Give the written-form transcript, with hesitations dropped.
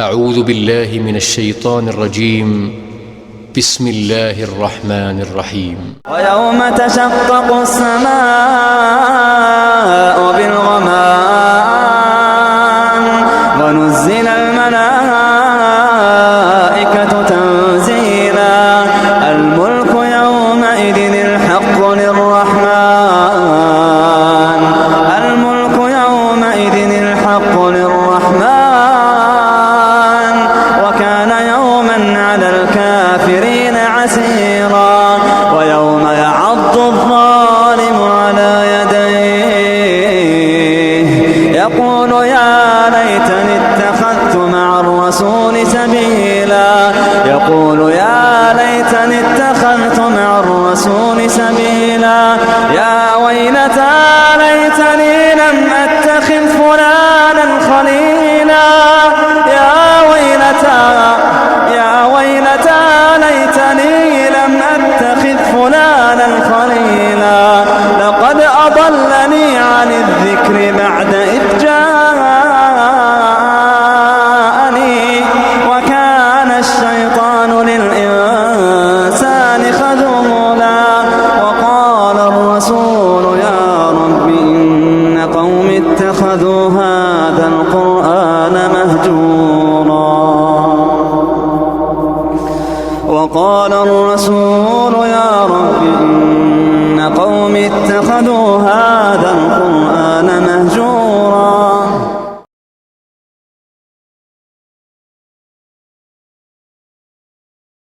أعوذ بالله من الشيطان الرجيم. بسم الله الرحمن الرحيم. ويوم تشقق السماء بالغمام ونزل الملائكة تنزيلا الملك يومئذ الحق للرحمن الملك يومئذ الحق للرحمن وكان يوما على الكافرين عسيرا ويوم يعض الظالم على يديه يقول يا ليتني اتخذت مع الرسول سبيلا يقول يا ليتني اتخذت مع الرسول سبيلا يا ويلتى ليتني لم أتخذ فلانا خليلا يا ويلتى ليتني لم أتخذ فلانا خليلا لقد أضلني عن الذكر بعد إذ جاءني وكان الشيطان للإنسان خذولا وقال الرسول يا رب إن قوم اتخذوا هذا القرآن مهجورا وقال الرسول يا رب إن قوم اتخذوا هذا القرآن